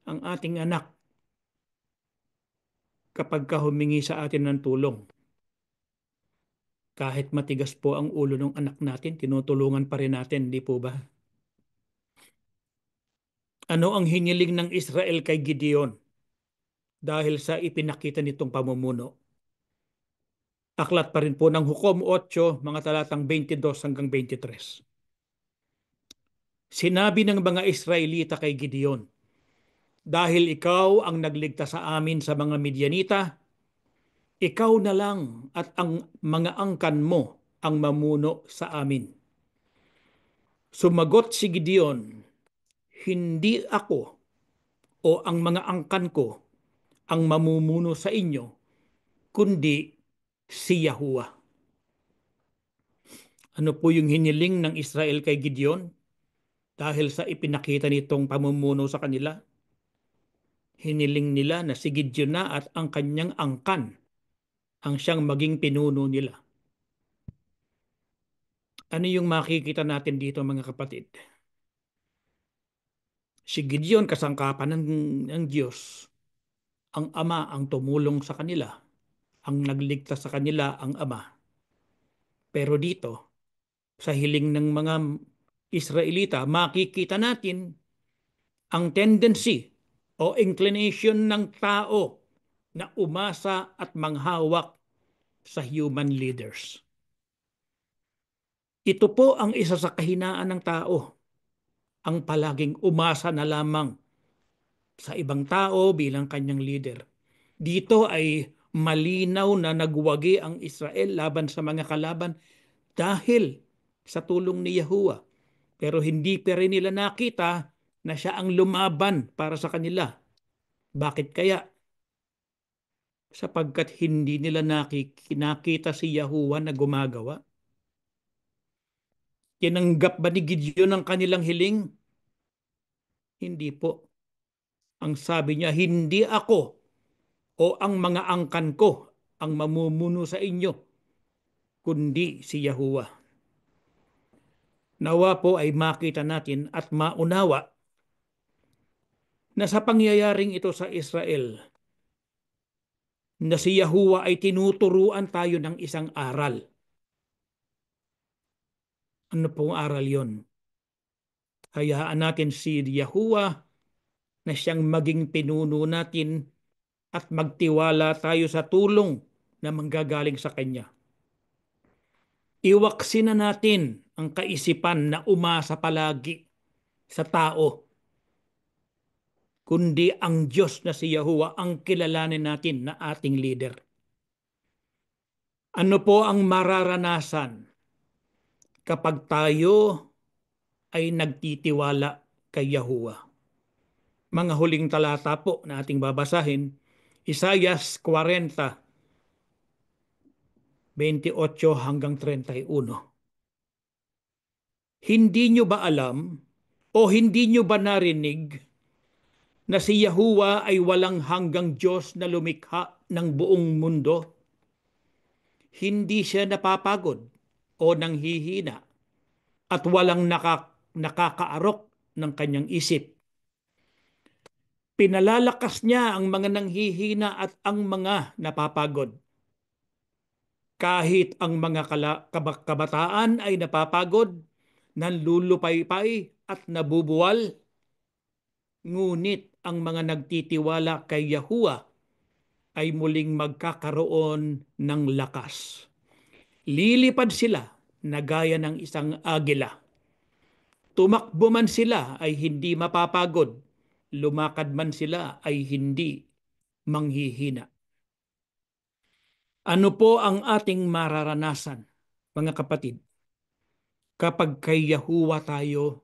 Ang ating anak, kapag ka humingi sa atin ng tulong, kahit matigas po ang ulo ng anak natin, tinutulungan pa rin natin, di po ba? Ano ang hiniling ng Israel kay Gideon dahil sa ipinakita nitong pamumuno? Aklat pa rin po ng Hukom 8, mga talatang 22 hanggang 23. Sinabi ng mga Israelita kay Gideon, dahil ikaw ang nagligtas sa amin sa mga Midyanita, ikaw na lang at ang mga angkan mo ang mamuno sa amin. Sumagot si Gideon, hindi ako o ang mga angkan ko ang mamumuno sa inyo, kundi si Yahuwah. Ano po yung hiniling ng Israel kay Gideon dahil sa ipinakita nitong pamumuno sa kanila? Hiniling nila na si Gideon na at ang kanyang angkan ang siyang maging pinuno nila. Ano yung makikita natin dito mga kapatid? Si Gideon kasangkapan ng Diyos. Ang Ama ang tumulong sa kanila. Ang nagligtas sa kanila ang Ama. Pero dito, sa hiling ng mga Israelita, makikita natin ang tendency o inclination ng tao na umasa at manghawak sa human leaders. Ito po ang isa sa kahinaan ng tao, ang palaging umasa na lamang sa ibang tao bilang kanyang leader. Dito ay malinaw na nagwagi ang Israel laban sa mga kalaban dahil sa tulong ni Yahuwah. Pero hindi pa rin nila nakita na siya ang lumaban para sa kanila. Bakit kaya? Sapagkat hindi nila nakita si Yahuwah na gumagawa. Tinanggap ba ni Gideon ang kanilang hiling? Hindi po. Ang sabi niya, hindi ako o ang mga angkan ko ang mamumuno sa inyo, kundi si Yahuwah. Nawa po ay makita natin at maunawa na sa pangyayaring ito sa Israel, na si Yahuwah ay tinuturuan tayo ng isang aral. Ano pong aral yon? Hayaan natin si Yahuwah na siyang maging pinuno natin at magtiwala tayo sa tulong na manggagaling sa Kanya. Iwaksin na natin ang kaisipan na umasa palagi sa tao, kundi ang Diyos na si Yahuwah ang kilalanin natin na ating leader. Ano po ang mararanasan kapag tayo ay nagtitiwala kay Yahuwah? Mga huling talata po na ating babasahin, Isaiah 40, 28 hanggang 31. Hindi nyo ba alam o hindi nyo ba narinig na si Yahuwah ay walang hanggang Diyos na lumikha ng buong mundo. Hindi siya napapagod o nanghihina at walang nakakaarok ng kanyang isip. Pinalalakas niya ang mga nanghihina at ang mga napapagod. Kahit ang mga kabataan ay napapagod, nanlulupaypay at nabubuwal, ngunit ang mga nagtitiwala kay Yahuwah ay muling magkakaroon ng lakas. Lilipad sila na gaya ng isang agila. Tumakbo man sila ay hindi mapapagod. Lumakad man sila ay hindi manghihina. Ano po ang ating mararanasan, mga kapatid, kapag kay Yahuwah tayo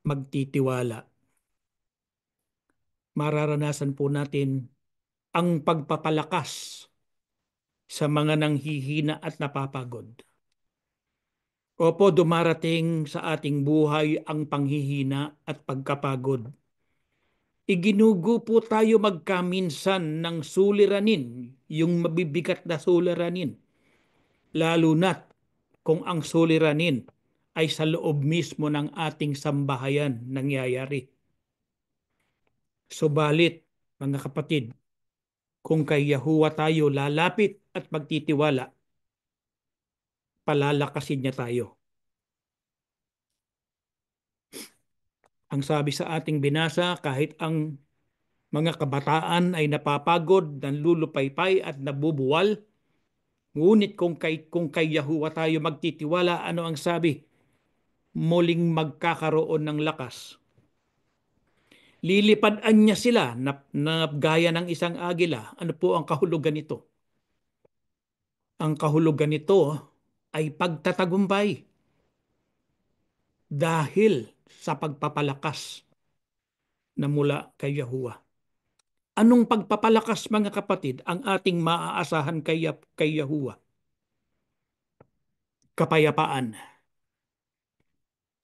magtitiwala? Mararanasan po natin ang pagpapalakas sa mga nanghihina at napapagod. Opo, dumarating sa ating buhay ang panghihina at pagkapagod. Iginugo po tayo magkaminsan ng suliranin, yung mabibigat na suliranin, lalo na't kung ang suliranin ay sa loob mismo ng ating sambahayan nangyayari. Subalit, mga kapatid, kung kay Yahuwah tayo lalapit at magtitiwala, palalakasin niya tayo. Ang sabi sa ating binasa, kahit ang mga kabataan ay napapagod, nanlulupaypay at nabubuwal, ngunit kung kay Yahuwah tayo magtitiwala, ano ang sabi? Muling magkakaroon ng lakas. Lilipadan niya sila na gaya ng isang agila. Ano po ang kahulugan nito? Ang kahulugan nito ay pagtatagumpay dahil sa pagpapalakas na mula kay Yahuwah. Anong pagpapalakas, mga kapatid, ang ating maaasahan kay Yahuwah? Kapayapaan.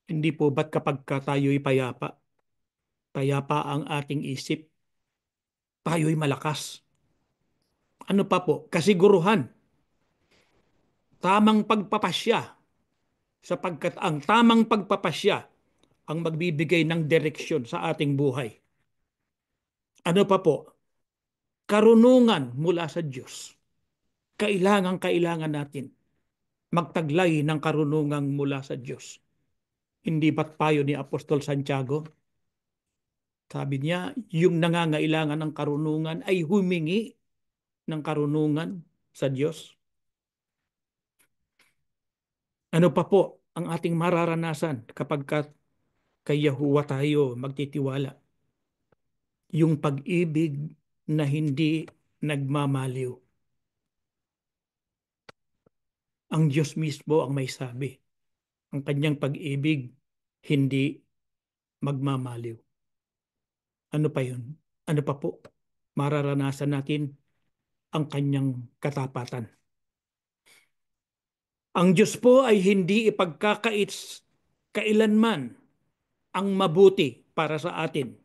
Hindi po ba't kapag tayo'y payapa, payapa ang ating isip, tayo'y malakas? Ano pa po? Kasiguruhan. Tamang pagpapasya, sapagkat ang tamang pagpapasya ang magbibigay ng direksyon sa ating buhay. Ano pa po? Karunungan mula sa Diyos. Kailangan natin magtaglay ng karunungan mula sa Diyos. Hindi ba't payo ni Apostol Santiago? Sabi niya, yung nangangailangan ng karunungan ay humingi ng karunungan sa Diyos. Ano pa po ang ating mararanasan kapag kay Yahuwah tayo magtitiwala? Yung pag-ibig na hindi nagmamaliw. Ang Diyos mismo ang may sabi. Ang kanyang pag-ibig hindi magmamaliw. Ano pa yun? Ano pa po? Mararanasan natin ang kanyang katapatan. Ang Diyos po ay hindi ipagkakait kailanman ang mabuti para sa atin.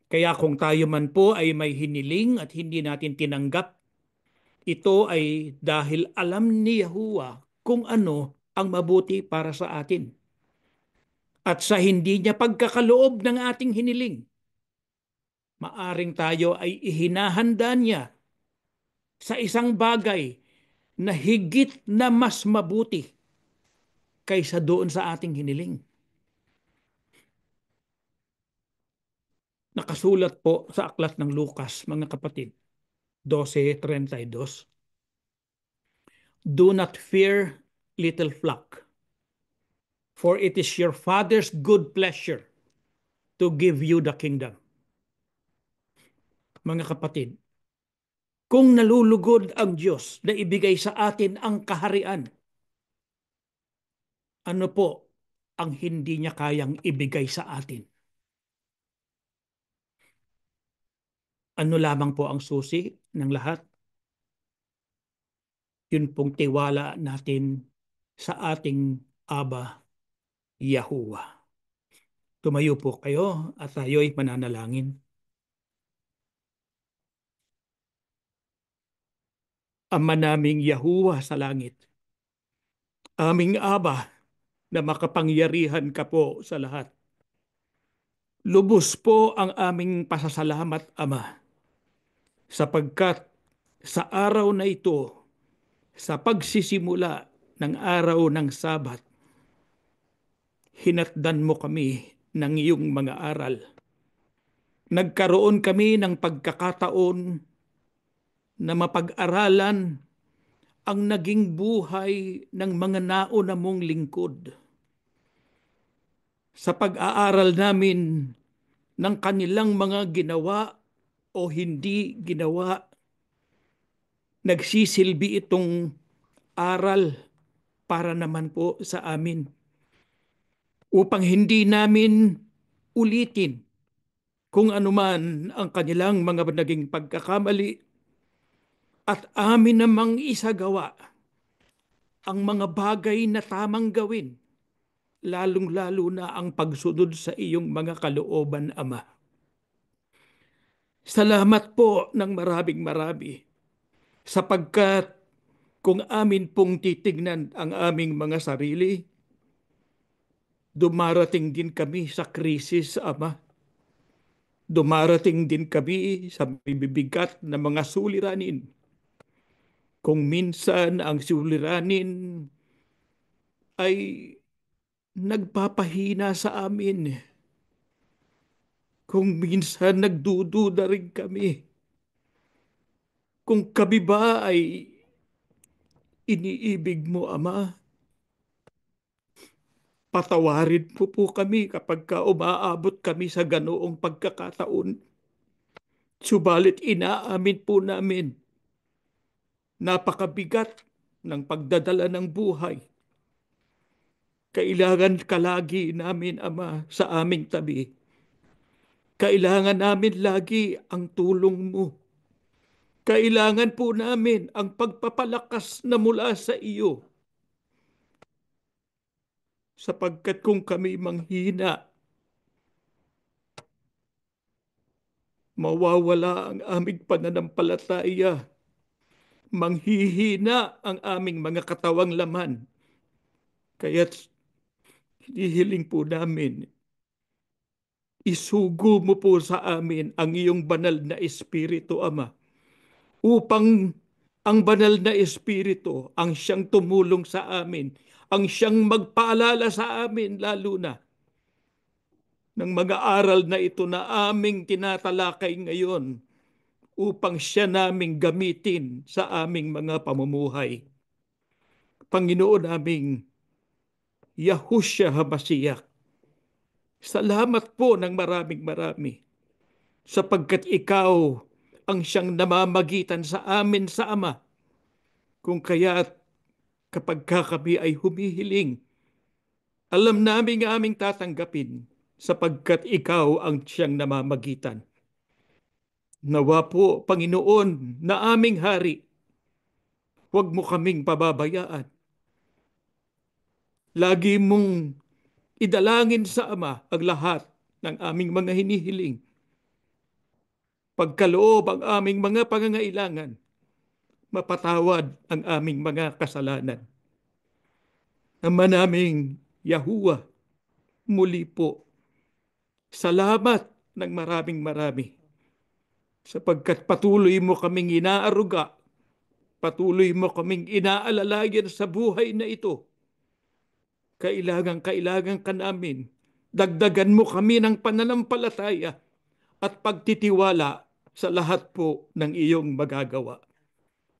Kaya kung tayo man po ay may hiniling at hindi natin tinanggap, ito ay dahil alam ni Yahuwah kung ano ang mabuti para sa atin. At sa hindi niya pagkakaloob ng ating hiniling, maaring tayo ay ihinahanda niya sa isang bagay na higit na mas mabuti kaysa doon sa ating hiniling. Nakasulat po sa aklat ng Lucas, mga kapatid, 12:32. Do not fear, little flock, for it is your Father's good pleasure to give you the kingdom. Mga kapatid, kung nalulugod ang Diyos na ibigay sa atin ang kaharian, ano po ang hindi niya kayang ibigay sa atin? Ano lamang po ang susi ng lahat? Yun pong tiwala natin sa ating Aba Yahuwah. Tumayo po kayo at tayo'y mananalangin. Ama naming Yahuwa sa langit, aming Aba na makapangyarihan ka po sa lahat. Lubos po ang aming pasasalamat, Ama, sapagkat sa araw na ito, sa pagsisimula ng araw ng Sabat, hinatdan mo kami ng iyong mga aral. Nagkaroon kami ng pagkakataon na mapag-aralan ang naging buhay ng mga nauna mong lingkod. Sa pag-aaral namin ng kanilang mga ginawa o hindi ginawa, nagsisilbi itong aral para naman po sa amin upang hindi namin ulitin kung anuman ang kanilang mga naging pagkakamali at amin namang isagawa ang mga bagay na tamang gawin, lalong-lalo na ang pagsunod sa iyong mga kalooban, Ama. Salamat po ng maraming marami sapagkat kung amin pong titignan ang aming mga sarili, dumarating din kami sa krisis, Ama. Dumarating din kami sa bibigat na mga suliranin. Kung minsan ang suliranin ay nagpapahina sa amin, kung minsan nagdududa rin kami, kung kami ba ay iniibig mo, Ama, patawarin po kami kapag umaabot kami sa ganoong pagkakataon. Subalit inaamin po namin, napakabigat ng pagdadala ng buhay. Kailangan ka lagi namin, Ama, sa aming tabi. Kailangan namin lagi ang tulong mo. Kailangan po namin ang pagpapalakas na mula sa iyo. Sapagkat kung kami manghina, mawawala ang aming pananampalataya. Manghihina ang aming mga katawang laman. Kaya't hinihiling po namin, isugo mo po sa amin ang iyong banal na Espiritu, Ama, upang ang banal na Espiritu ang siyang tumulong sa amin, ang siyang magpaalala sa amin lalo na ng mga aral na ito na aming tinatalakay ngayon upang siya naming gamitin sa aming mga pamumuhay. Panginoon naming Yahushua HaMashiach, salamat po ng maraming marami sapagkat ikaw ang siyang namamagitan sa amin sa Ama. Kung kaya't kapag kami ay humihiling, alam namin aming tatanggapin sapagkat ikaw ang siyang namamagitan. Nawa po, Panginoon, na aming hari, huwag mo kaming pababayaan. Lagi mong idalangin sa Ama ang lahat ng aming mga hinihiling. Pagkaloob ang aming mga pangangailangan, mapatawad ang aming mga kasalanan. Ama naming Yahuwa, muli po, salamat ng maraming marami sapagkat patuloy mo kaming inaaruga, patuloy mo kaming inaalalayan sa buhay na ito. Kailangan ka namin. Dagdagan mo kami ng pananampalataya at pagtitiwala sa lahat po ng iyong magagawa.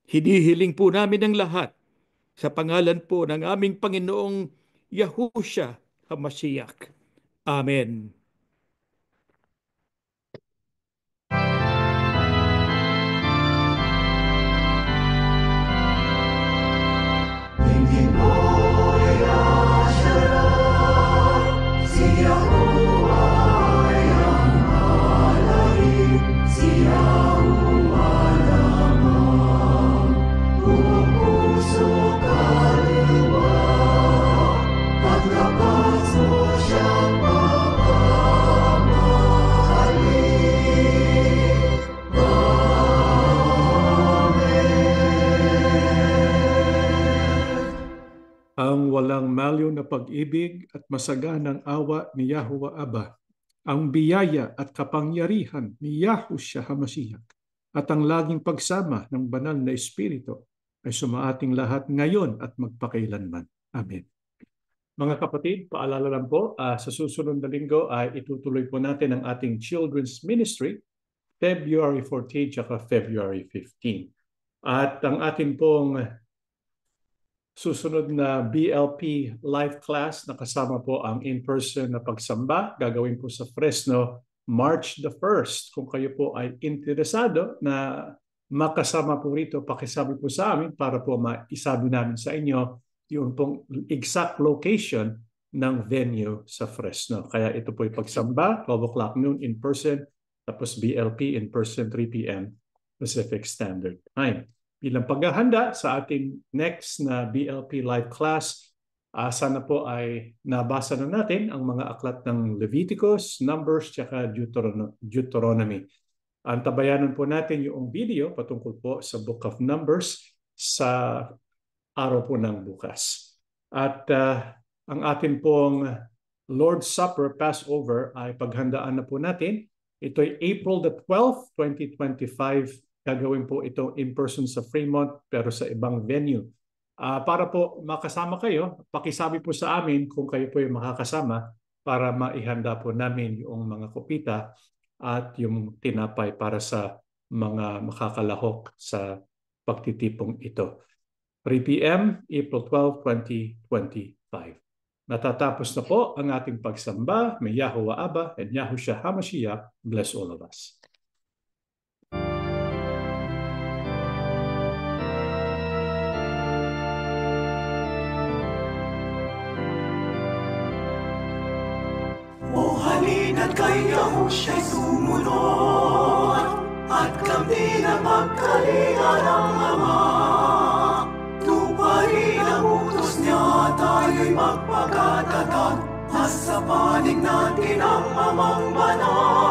Hinihiling po namin ang lahat sa pangalan po ng aming Panginoong Yahushua HaMashiach. Amen. Paglapas mo siyang malalim na pag-ibig at masaganang awa ni Yahuwah Aba, ang biyaya at kapangyarihan ni Yahushua HaMashiach, at ang laging pagsama ng banal na Espiritu ay sumaating lahat ngayon at magpakailanman. Amen. Mga kapatid, paalala lang po, sa susunod na linggo ay itutuloy po natin ang ating children's ministry, February 14 at February 15. At ang ating pong susunod na BLP live class na kasama po ang in-person na pagsamba, gagawin po sa Fresno, March the 1st. Kung kayo po ay interesado na makasama po rito, pakisabi po sa amin para po maisabi namin sa inyo yung pong exact location ng venue sa Fresno. Kaya ito po yung pagsamba, 12 o'clock noon in person, tapos BLP in person 3 p.m. Pacific Standard Time. Bilang paghahanda sa ating next na BLP live class, sana po ay nabasa na natin ang mga aklat ng Leviticus, Numbers, tsaka Deuteronomy. Antabayanan po natin yung video patungkol po sa Book of Numbers sa araw po ng bukas. At ang ating pong Lord's Supper, Passover, ay paghandaan na po natin. Ito ay April the 12th, 2025. Gagawin po ito in person sa Fremont pero sa ibang venue. Para po makasama kayo, pakisabi po sa amin kung kayo po ay makakasama para maihanda po namin yung mga kopita at yung tinapay para sa mga makakalahok sa pagtitipong ito. 3 p.m. April 12, 2025. Natatapos na po ang ating pagsamba. May Yahuwah Abba and Yahushua HaMashiach bless all of us. O halina't kay Yahushua'y sumunod, at kami na magkalinga ng Ama. Tuparin ang utos niya, tayo'y magpakatatag, nasa panig natin ang Amang Banal.